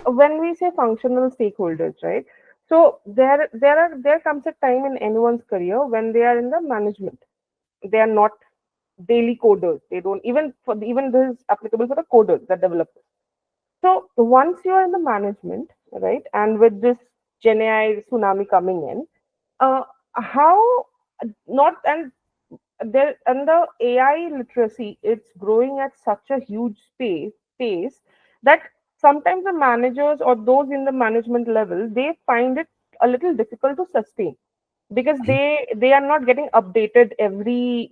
when we say functional stakeholders, right? So there comes a time in anyone's career when they are in the management. They are not daily coders. They don't even this is applicable for the coders, the developers. So once you are in the management, right, and with this Gen AI tsunami coming in, how not and there and the AI literacy, it's growing at such a huge pace that sometimes the managers or those in the management level, they find it a little difficult to sustain because they are not getting updated every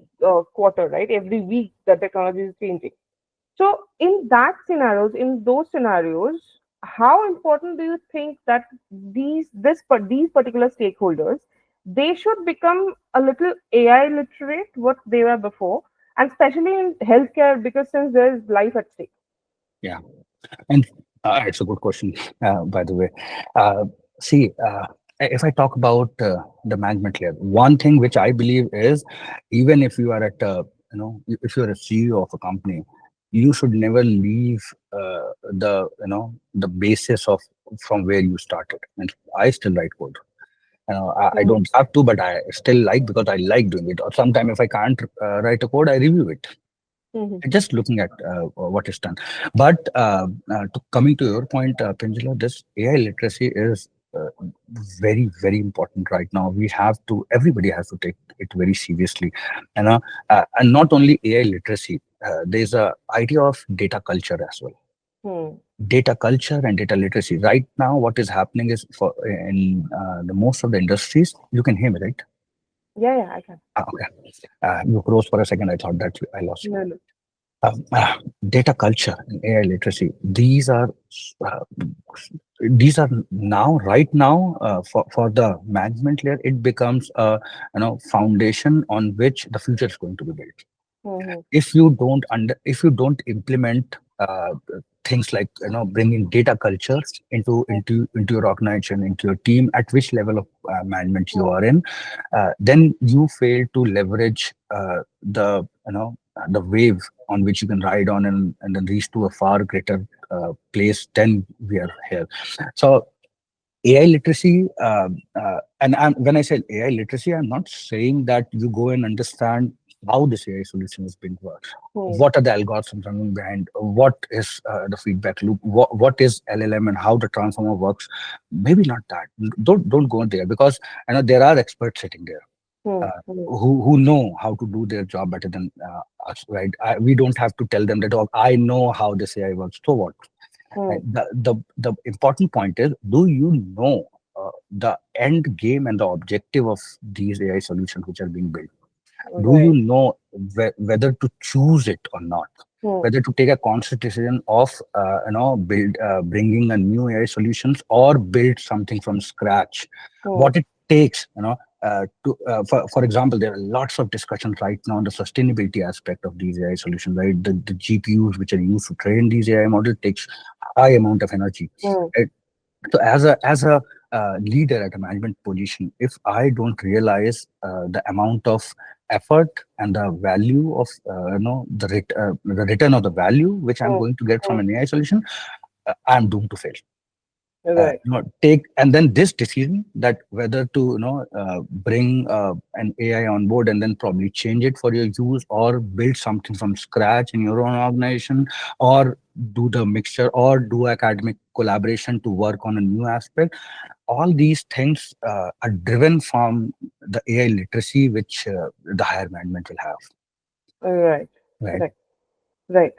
quarter, right? Every week the technology is changing. So in those scenarios, how important do you think that these particular stakeholders, they should become a little AI literate what they were before, and especially in healthcare because since there is life at stake. Yeah, and it's a good question, by the way. Uh, See, if I talk about the management layer, one thing which I believe is, even if you are at if you're a CEO of a company, you should never leave the basis of from where you started. And I still write code. I Mm-hmm. don't have to, but I still like, because I like doing it. Or sometime if I can't write a code, I review it, Mm-hmm. just looking at what is done. But coming to your point, Pinjala, this AI literacy is very important right now. Everybody has to take it very seriously, and not only AI literacy. There's a idea of data culture as well. Hmm. Data culture and data literacy. Right now, what is happening is, for in the most of the industries, you can hear me, right? Yeah, yeah, I can. Okay. You froze for a second. I thought that I lost you. No, no. um, uh, Data culture and AI literacy. Uh, these are now, right now, for the management layer. It becomes a foundation on which the future is going to be built. Mm-hmm. If you don't implement things like bringing data culture into your organization, into your team, at which level of management you are in, then you fail to leverage the wave on which you can ride on, and then reach to a far greater place than we are here. So AI literacy, when I say AI literacy, I'm not saying that you go and understand how this AI solution is being worked. Hmm. What are the algorithms running behind? What is the feedback loop? What is LLM and how the transformer works? Maybe not that. Don't go there, because I know there are experts sitting there Hmm. uh, Hmm. who know how to do their job better than us, right? We don't have to tell them that, oh, I know how this AI works. So what? Hmm. Right? The important point is, do you know the end game and the objective of these AI solutions which are being built? Do you Right. know whether to choose it or not? Hmm. Whether to take a conscious decision of bringing a new AI solutions, or build something from scratch? Hmm. What it takes, for example, there are lots of discussions right now on the sustainability aspect of these AI solutions. Right, the GPUs which are used to train these AI models takes high amount of energy. Hmm. Right? So as a leader at a management position, if I don't realize the amount of effort and the value of the return of the value which I'm Hmm. going to get Hmm. from an AI solution, I'm doomed to fail. Right. Take, and then this decision, that whether to bring an AI on board and then probably change it for your use, or build something from scratch in your own organization, or do the mixture, or do academic collaboration to work on a new aspect. All these things are driven from the AI literacy which the higher management will have. Right. Right. Right. Right.